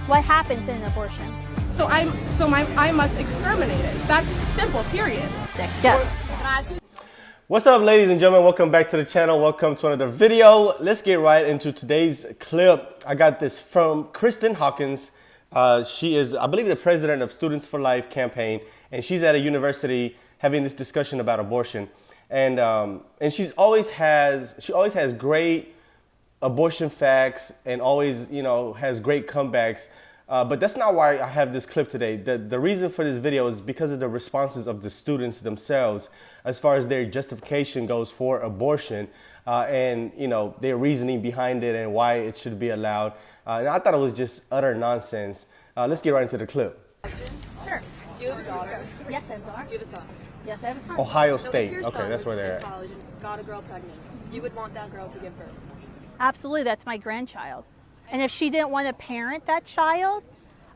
What happens in an abortion? I must exterminate it. That's simple, period. Yes. What's up, ladies and gentlemen? Welcome back to the channel. Welcome to another video. Let's get right into today's clip. I got this from Kristen Hawkins. She is, I believe, the president of Students for Life campaign, and she's at a university having this discussion about abortion. And she always has great abortion facts and always, has great comebacks. But that's not why I have this clip today. The reason for this video is because of the responses of the students themselves as far as their justification goes for abortion and, their reasoning behind it and why it should be allowed. And I thought it was just utter nonsense. Let's get right into the clip. Sure. Do you have a daughter? Yes, I have a daughter. Do you have a son? Yes, I have a son. Ohio So if State. your Okay, son that's where was they're in at. college and got a girl pregnant, you would want that girl to give birth. Absolutely, that's my grandchild. And if she didn't want to parent that child,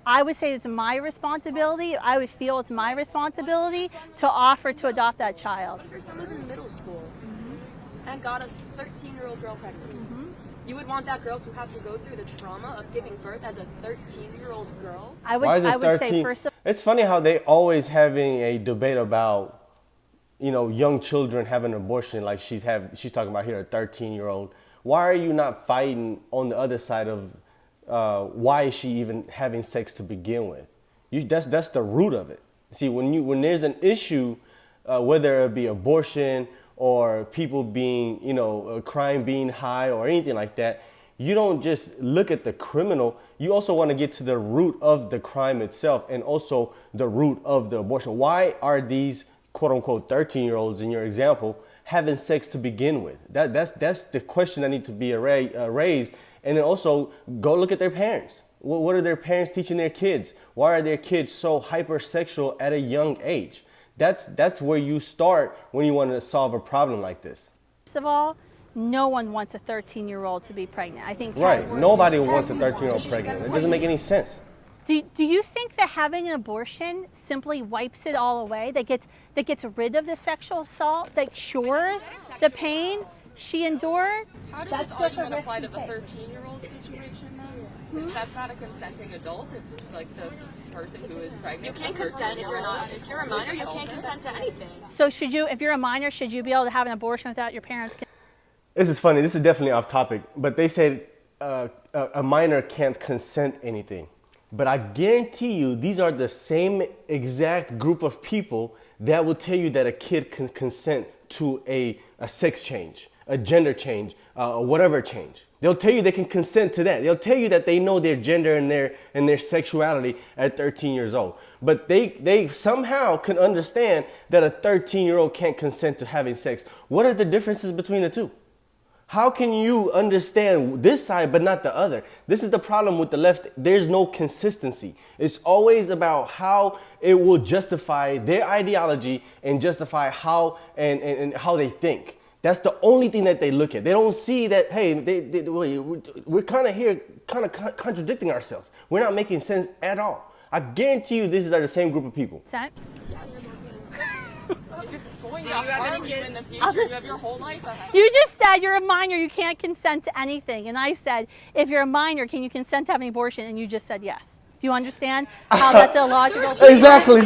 I would say it's my responsibility. I would feel it's my responsibility to offer to adopt that child. If your son was in middle school and got a 13-year-old girl pregnant, you would want that girl to have to go through the trauma of giving birth as a 13-year-old girl? Why is it 13? Say first of It's funny how they always having a debate about, young children having an abortion. Like she's talking about here, a 13-year-old. Why are you not fighting on the other side of why is she even having sex to begin with? That's the root of it. See, when there's an issue, whether it be abortion or people being, a crime being high or anything like that, you don't just look at the criminal. You also want to get to the root of the crime itself and also the root of the abortion. Why are these quote unquote 13-year-olds in your example having sex to begin with? That's the question that needs to be raised. And then also go look at their parents. What are their parents teaching their kids? Why are their kids so hypersexual at a young age? That's where you start when you want to solve a problem like this. First of all, no one wants a 13-year-old to be pregnant. I think Right. Nobody wants a 13-year-old pregnant. It doesn't make any sense. Do you think that having an abortion simply wipes it all away? That gets rid of the sexual assault? That cures the pain she endured? How does That's this just a argument risk apply to you the take. 13-year-old situation then? So that's not a consenting adult if the person who is pregnant. You can't consent if you're a minor, you can't consent to anything. So if you're a minor, should you be able to have an abortion without your parents? This is funny. This is definitely off topic. But they said a minor can't consent anything. But I guarantee you, these are the same exact group of people that will tell you that a kid can consent to a sex change, a gender change, whatever change. They'll tell you they can consent to that. They'll tell you that they know their gender and their sexuality at 13 years old. But they somehow can understand that a 13-year-old can't consent to having sex. What are the differences between the two? How can you understand this side but not the other? This is the problem with the left. There's no consistency. It's always about how it will justify their ideology and justify how and how they think. That's the only thing that they look at. They don't see that, hey, we're kind of contradicting ourselves. We're not making sense at all. I guarantee you these are the same group of people. Consent? Yes. If it's going to harm you in the future, you have your whole life ahead. You just said you're a minor, you can't consent to anything. And I said, if you're a minor, can you consent to having an abortion? And you just said yes. Do you understand how that's illogical? Exactly.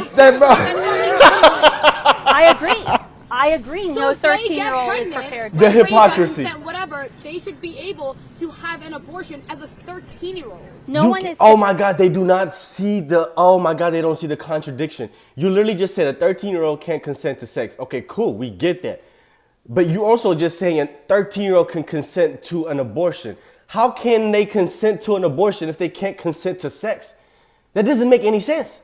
I agree. So No if they get 13-year-old is pregnant, prepared. The hypocrisy. Whatever, they should be able to have an abortion as a 13-year-old. No one is. Oh my God, they do not see they don't see the contradiction. You literally just said a 13-year-old can't consent to sex. Okay, cool, we get that. But you also just saying a 13-year-old can consent to an abortion. How can they consent to an abortion if they can't consent to sex? That doesn't make any sense.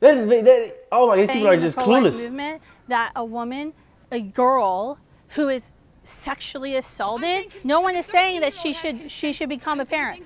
Oh my God, these people are just clueless. Movement that a woman, a girl who is sexually assaulted, no one is saying that she should become a parent.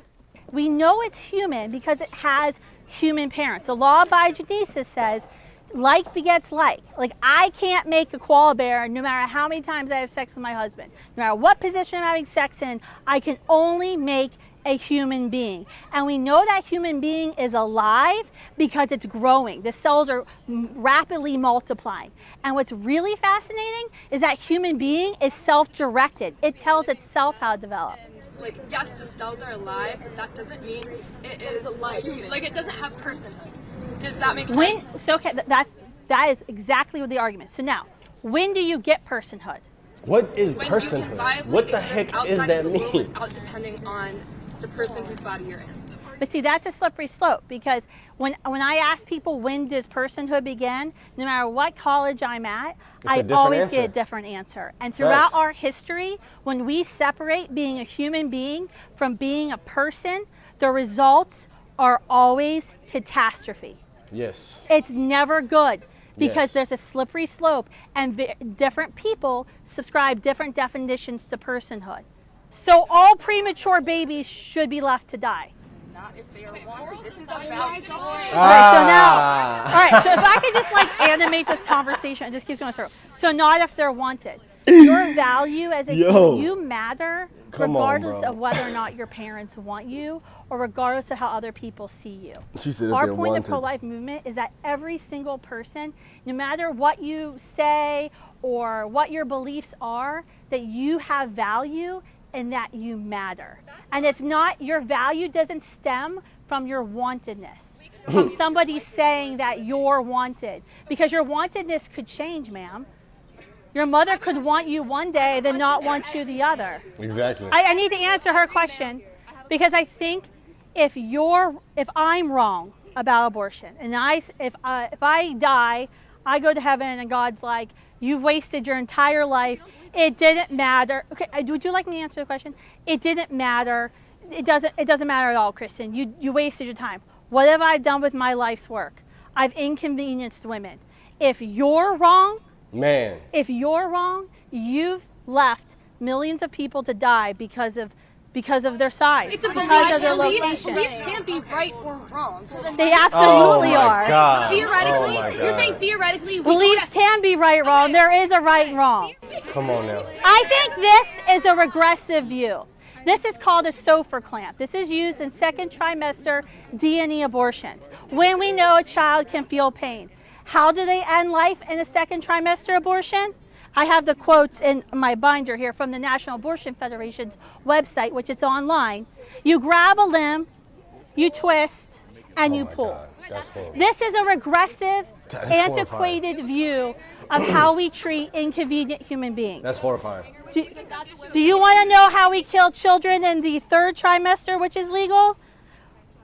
We know it's human because it has human parents. The law of biogenesis says like begets like. Like I can't make a koala bear no matter how many times I have sex with my husband. No matter what position I'm having sex in, I can only make a human being. And we know that human being is alive because it's growing. The cells are rapidly multiplying. And what's really fascinating is that human being is self-directed. It tells itself how to develop. like, yes, the cells are alive, but that doesn't mean it is alive. Like, it doesn't have personhood. Does that make sense? So okay, that is exactly what the argument. So now, when do you get personhood? What is When personhood? you can viably What the exist heck outside is of that the womb mean? without depending on the person whose body you're in. But see, that's a slippery slope, because when I ask people when does personhood begin, no matter what college I'm at, I different always answer. get a different answer. And throughout Facts. our history, when we separate being a human being from being a person, the results are always catastrophe. Yes. It's never good, because Yes. there's a slippery slope, and different people subscribe different definitions to personhood. So all premature babies should be left to die. Not if they are wanted. This is a All valid choice. right, so now, all right, so if I could just like animate this conversation, it just keeps going through. So not if they're wanted. Your value as a Yo. you matter Come on, regardless bro. of whether or not your parents want you, or regardless of how other people see you. She said if Our they're point wanted. of pro-life movement is that every single person, no matter what you say or what your beliefs are, that you have value and that you matter. And it's not, your value doesn't stem from your wantedness, from somebody saying that you're wanted. Because your wantedness could change, ma'am. Your mother could want you one day, then not want you the other. Exactly. I need to answer her question, because I think if I'm wrong about abortion, and if I die, I go to heaven and God's like, you've wasted your entire life. It didn't matter. Okay, would you like me to answer the question? It didn't matter. It doesn't matter at all, Kristen. You wasted your time. What have I done with my life's work? I've inconvenienced women. If you're wrong, Man. if you're wrong, you've left millions of people to die because of their size, It's a because of their belief. location. Beliefs can't be right or wrong. So then They absolutely Oh my are. God. theoretically, Oh my you're saying God. theoretically, we Beliefs go to, can be right, wrong. There is a right and wrong. Come on now. I think this is a regressive view. This is called a SOFR clamp. This is used in second trimester D&E abortions, when we know a child can feel pain. How do they end life in a second trimester abortion? I have the quotes in my binder here from the National Abortion Federation's website, which is online. You grab a limb, you twist, and you Oh my pull. God. That's horrible. This is a regressive, That is antiquated view of how we treat inconvenient human beings. That's horrifying. Do you want to know how we kill children in the third trimester, which is legal?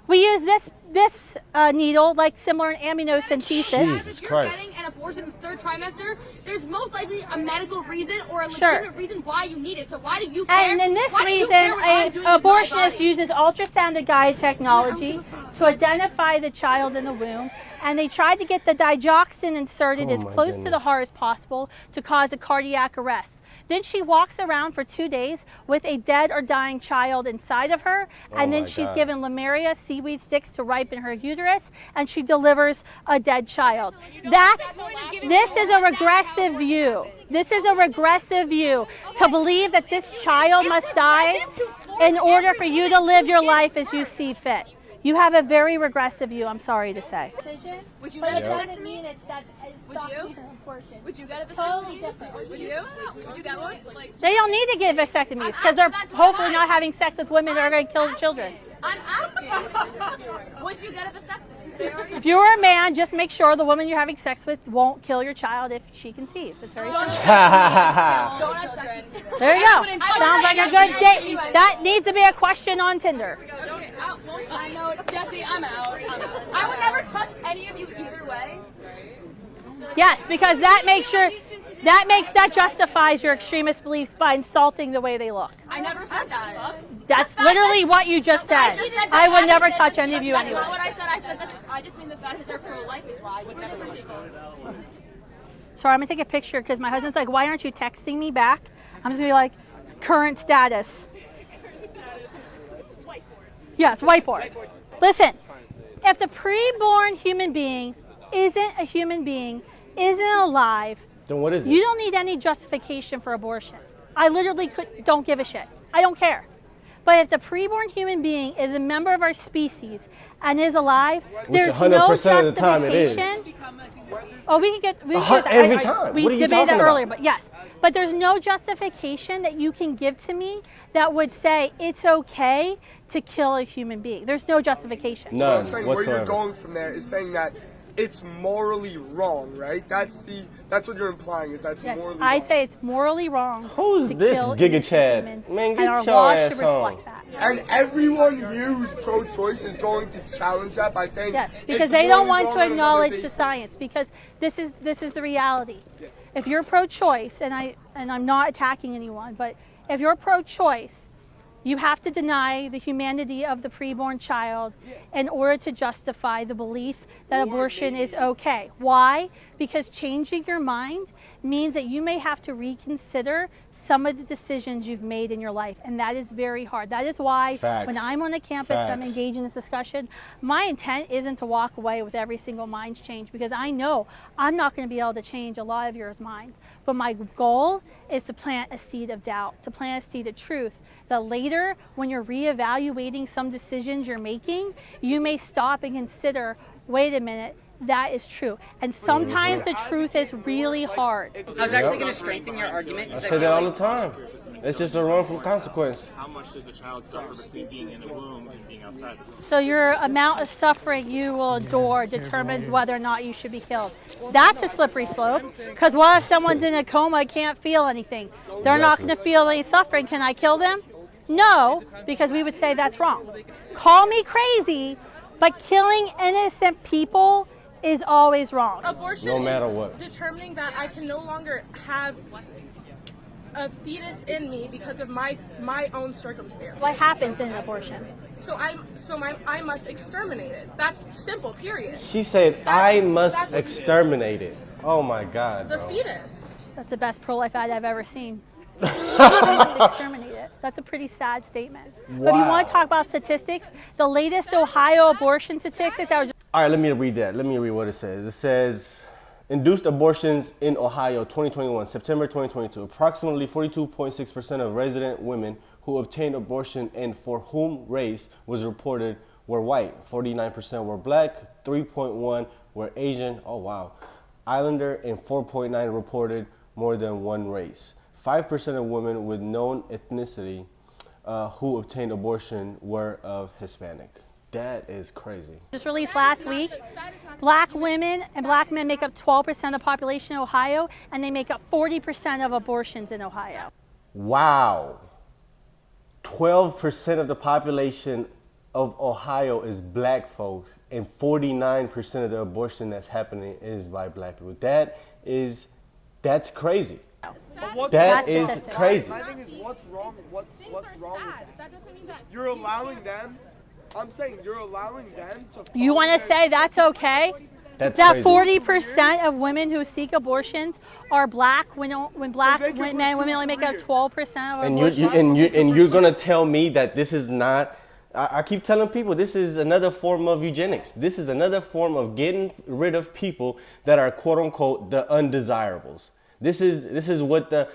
We use this needle, like similar in amniocentesis. if you're Christ. getting an abortion in the third trimester, there's most likely a medical reason or a Sure. legitimate reason why you need it. So why do you care? And in this Why do you reason, care what I'm an doing with my abortionist body? uses ultrasound guide technology to identify the child in the womb, and they try to get the digoxin inserted Oh as my close to the goodness. heart as possible to cause a cardiac arrest. Then she walks around for 2 days with a dead or dying child inside of her, and then my she's God. given Lemuria seaweed sticks to ripen her uterus, and she delivers a dead child. This is a regressive view. This is a regressive view, to believe that this child must die in order for you to live your life as you see fit. You have a very regressive view, I'm sorry to say. Would you But get it a doesn't vasectomy? mean that Would you? abortion. Would you get a Totally vasectomy? different. Would you? Would you get one? They don't need to get vasectomies because they're hopefully not having sex with women that are going to kill the children. I'm asking. Would you get a vasectomy? If you're a man, just make sure the woman you're having sex with won't kill your child if she conceives. It's very simple. Don't have sex with me. There you go. Sounds like a good date. That needs to be a question on Tinder. Okay, I know, Jesse, I'm out. I would never touch any of you either way. Yes, because that justifies your extremist beliefs by insulting the way they look. I never said that. That's literally what you just said. I would never touch any of you That's anyway. not what I said. I said that I just mean the fact that they're pro-life is why I would never touch them. Sorry, I'm gonna take a picture because my husband's like, "Why aren't you texting me back?" I'm just gonna be like, "Current status." Yes, whiteboard. Listen, if the preborn human being isn't a human being, isn't alive, Then what is it? you don't need any justification for abortion. I literally don't give a shit. I don't care. But if the preborn human being is a member of our species and is alive, there's 100% no of the time it is. justification. Oh, we can get Every time. We What are you debated talking that about? earlier, but yes. But there's no justification that you can give to me that would say it's okay to kill a human being. There's no justification. None I'm saying where whatsoever. you're going from there is saying that it's morally wrong, right? That's what you're implying is that's Yes, morally I wrong. say it's morally wrong. Who's to this kill Giga innocent Chad? humans, Man, and get our your laws ass should on. reflect that. And everyone here who's pro-choice is going to challenge that by saying Yes, it's because they don't morally want to wrong on another acknowledge the basis. science. Because this is the reality. If you're pro-choice, and I'm not attacking anyone, but if you're pro-choice, you have to deny the humanity of the preborn child in order to justify the belief that abortion is okay. Why? Because changing your mind means that you may have to reconsider some of the decisions you've made in your life, and that is very hard. That is why Facts. when I'm on the campus, I'm Facts. engaged in this discussion, my intent isn't to walk away with every single mind change, because I know I'm not going to be able to change a lot of yours minds. But my goal is to plant a seed of doubt, to plant a seed of truth, that later, when you're reevaluating some decisions you're making, you may stop and consider, wait a minute, that is true. And sometimes the truth is really hard. I was actually going to strengthen your argument. I say that all the time. It's just a wrongful consequence. How much does the child suffer between being in the womb and being outside? So your amount of suffering you will endure determines whether or not you should be killed. That's a slippery slope, because what if someone's in a coma, can't feel anything? They're not going to feel any suffering. Can I kill them? No, because we would say that's wrong. Call me crazy, but killing innocent people is always wrong. Abortion No matter is what. determining that I can no longer have a fetus in me because of my own circumstance. What happens in an abortion? So I must exterminate it. That's simple. Period. She said, I must that's- exterminate it. Oh my God, The bro. fetus. That's the best pro-life ad I've ever seen. I must exterminate it. That's a pretty sad statement. But if you want to talk about statistics, the latest Ohio abortion statistic that was All right, let me read that. Let me read what it says. It says, induced abortions in Ohio 2021, September 2022. Approximately 42.6% of resident women who obtained abortion and for whom race was reported were white. 49% were black, 3.1 were Asian, oh wow, Islander, and 4.9 reported more than one race. 5% of women with known ethnicity who obtained abortion were of Hispanic. That is crazy. just released last week. Black women and black men make up 12% of the population in Ohio, and they make up 40% of abortions in Ohio. Wow. 12% of the population of Ohio is black folks, and 49% of the abortion that's happening is by black people. That's crazy. That That's is statistics. crazy. My thing is, what's wrong? What's wrong with that? That doesn't mean that. You're allowing them. I'm saying you're allowing them to. You want to say that's okay? That's That crazy. 40% of women who seek abortions are black when black they can men and women only make up 12% of And abortions. you're gonna tell me that this is not. I keep telling people this is another form of eugenics. This is another form of getting rid of people that are quote unquote the undesirables. This is what this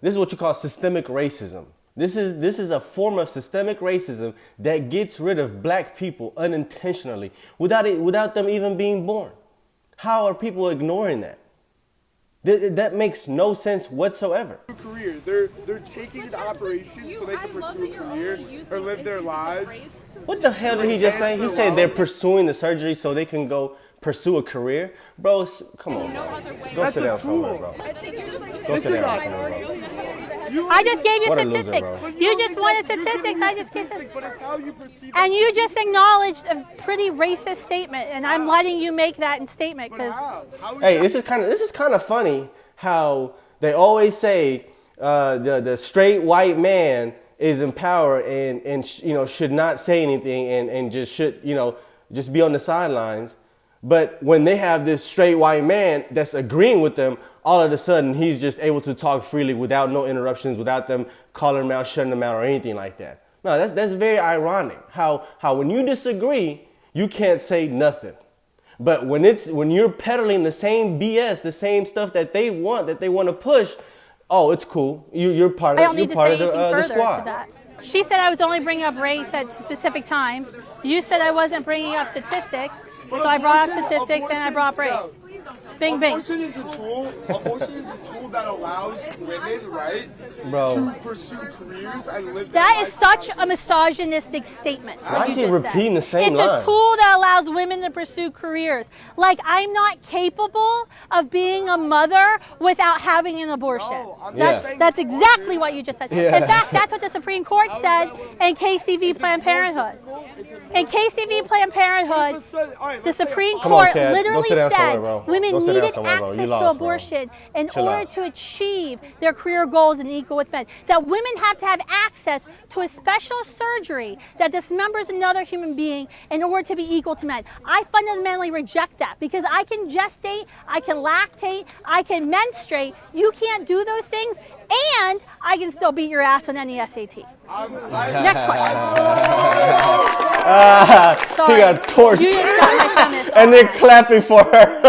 is what you call systemic racism. This is a form of systemic racism that gets rid of black people unintentionally without them even being born. How are people ignoring that? That makes no sense whatsoever. Career. They're taking an operation so they can pursue a career or live their lives. What the hell did he just say? He said they're pursuing the surgery so they can go pursue a career. Bro, come on, bro. Go sit down somewhere, bro. Go sit down somewhere, bro. I just gave you What a loser, statistics. bro. You just wanted statistics. I just gave But it's how you perceive. And you just acknowledged a pretty racist statement, and I'm letting you make that statement because How Hey, this is kind of funny how they always say the straight white man is in power and should not say anything and just should just be on the sidelines. But when they have this straight white man that's agreeing with them, all of a sudden he's just able to talk freely without no interruptions, without them calling him out, shutting him out, or anything like that. No, that's very ironic. How when you disagree, you can't say nothing. But when you're peddling the same BS, the same stuff that they want to push, oh, it's cool. You're part I of don't need to part say of the anything further squad. to that. She said I was only bringing up race at specific times. You said I wasn't bringing up statistics. So I brought up statistics and I brought up race. Bing, bing. Abortion is a tool. Abortion is a tool that allows women, right, Bro. to pursue careers and live. That is such a misogynistic statement. Why is he repeating the same It's line? a tool that allows women to pursue careers. Like, I'm not capable of being a mother without having an abortion. No, That's exactly what you just said. Yeah. In fact, that's what the Supreme Court said in KCV Planned Parenthood. In KCV Planned Parenthood, the Supreme Come on, Court Chad. Go literally sit down said somewhere, bro. women Go sit down needed somewhere, bro. You access lost, to bro. abortion in Chill order out. to achieve their career goals and equal with men. That women have to have access to a special surgery that dismembers another human being in order to be equal to men. I fundamentally reject that because I can gestate, I can lactate, I can menstruate. You can't do those things, and I can still beat your ass on any SAT. Next question. He got torched. You just got my feminist. And they're clapping for her.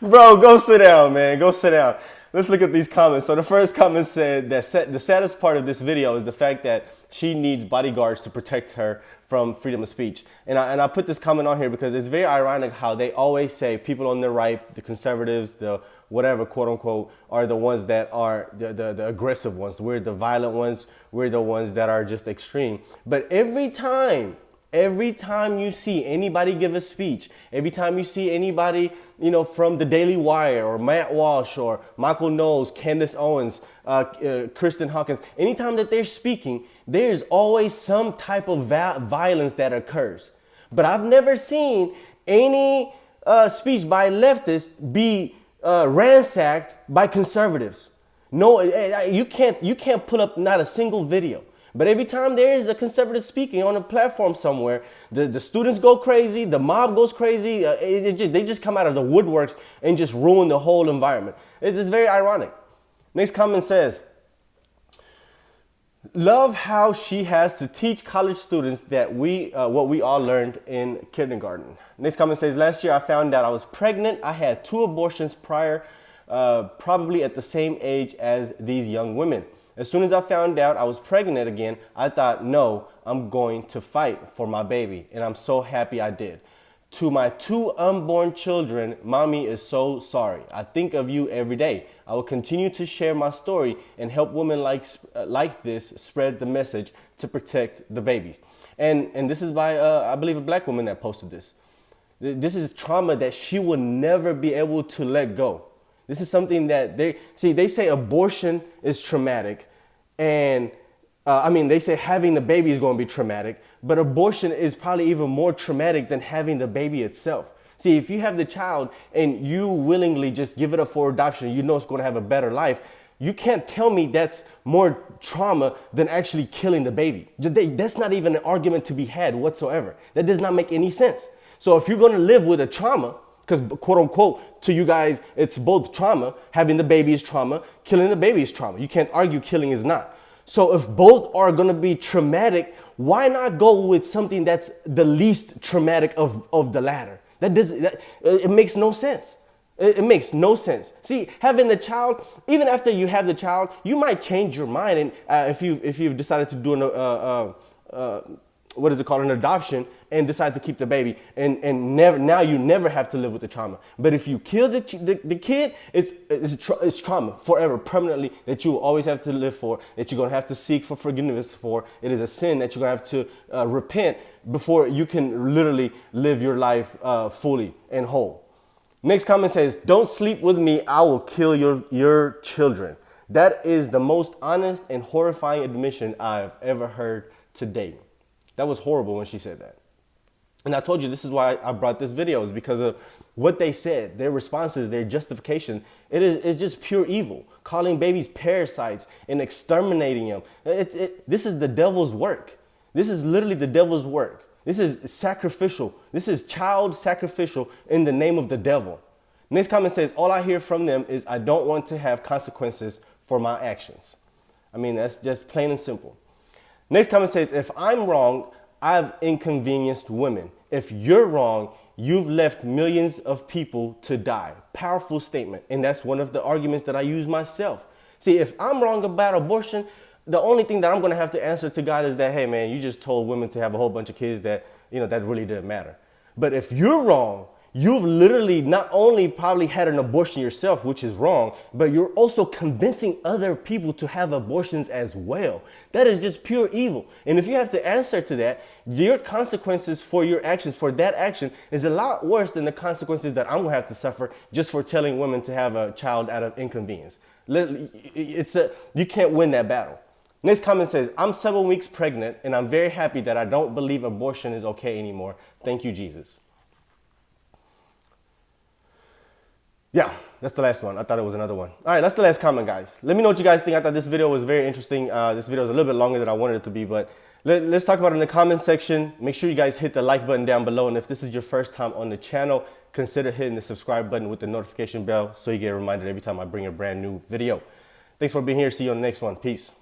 Bro, go sit down, man. Go sit down. Let's look at these comments. So the first comment said that the saddest part of this video is the fact that she needs bodyguards to protect her from freedom of speech. And I put this comment on here because it's very ironic how they always say people on the right, the conservatives, the whatever, quote unquote, are the ones that are the aggressive ones. We're the violent ones. We're the ones that are just extreme. But every time you see anybody give a speech, every time you see anybody, from the Daily Wire or Matt Walsh or Michael Knowles, Candace Owens, Kristen Hawkins, anytime that they're speaking, there's always some type of violence that occurs. But I've never seen any speech by leftists be ransacked by conservatives. No, you can't pull up not a single video. But every time there is a conservative speaking on a platform somewhere, the students go crazy, the mob goes crazy. They just come out of the woodworks and just ruin the whole environment. It's very ironic. Next comment says, love how she has to teach college students that what we all learned in kindergarten. Next comment says, last year I found out I was pregnant. I had 2 abortions prior, probably at the same age as these young women. As soon as I found out I was pregnant again, I thought, no, I'm going to fight for my baby. And I'm so happy I did. To my 2 unborn children, mommy is so sorry. I think of you every day. I will continue to share my story and help women like this spread the message to protect the babies. And this is by, I believe, a black woman that posted this. This is trauma that she will never be able to let go. This is something that they say abortion is traumatic. And they say having the baby is going to be traumatic, but abortion is probably even more traumatic than having the baby itself. See, if you have the child and you willingly just give it up for adoption, you know it's going to have a better life. You can't tell me that's more trauma than actually killing the baby. That's not even an argument to be had whatsoever. That does not make any sense. So if you're going to live with a trauma, because quote unquote, to you guys, it's both trauma. Having the baby is trauma. Killing the baby is trauma. You can't argue killing is not. So if both are going to be traumatic, why not go with something that's the least traumatic of the latter? It makes no sense. It makes no sense. See, having the child, even after you have the child, you might change your mind. And if you've decided to do an adoption and decide to keep the baby and now you never have to live with the trauma. But if you kill the kid, it's trauma forever, permanently, that you will always have to live for, that you're going to have to seek for forgiveness for. It is a sin that you're going to have to repent before you can literally live your life fully and whole. Next comment says, don't sleep with me, I will kill your children. That is the most honest and horrifying admission I've ever heard to date. That was horrible when she said that. And I told you this is why I brought this video, is because of what they said, their responses, their justification. It's just pure evil. Calling babies parasites and exterminating them. This is the devil's work. This is literally the devil's work. This is sacrificial. This is child sacrificial in the name of the devil. Next comment says, all I hear from them is I don't want to have consequences for my actions. I mean, that's just plain and simple. Next comment says, if I'm wrong, I've inconvenienced women. If you're wrong, you've left millions of people to die. Powerful statement. And that's one of the arguments that I use myself. See, if I'm wrong about abortion, the only thing that I'm going to have to answer to God is that, hey, man, you just told women to have a whole bunch of kids that, that really didn't matter. But if you're wrong, you've literally not only probably had an abortion yourself, which is wrong, but you're also convincing other people to have abortions as well. That is just pure evil. And if you have to answer to that, your consequences for your actions, for that action, is a lot worse than the consequences that I'm going to have to suffer just for telling women to have a child out of inconvenience. You can't win that battle. Next comment says, I'm 7 weeks pregnant and I'm very happy that I don't believe abortion is okay anymore. Thank you, Jesus. Yeah, that's the last one. I thought it was another one. All right, that's the last comment, guys. Let me know what you guys think. I thought this video was very interesting. This video is a little bit longer than I wanted it to be, but let's talk about it in the comment section. Make sure you guys hit the like button down below. And if this is your first time on the channel, consider hitting the subscribe button with the notification bell so you get reminded every time I bring a brand new video. Thanks for being here. See you on the next one. Peace.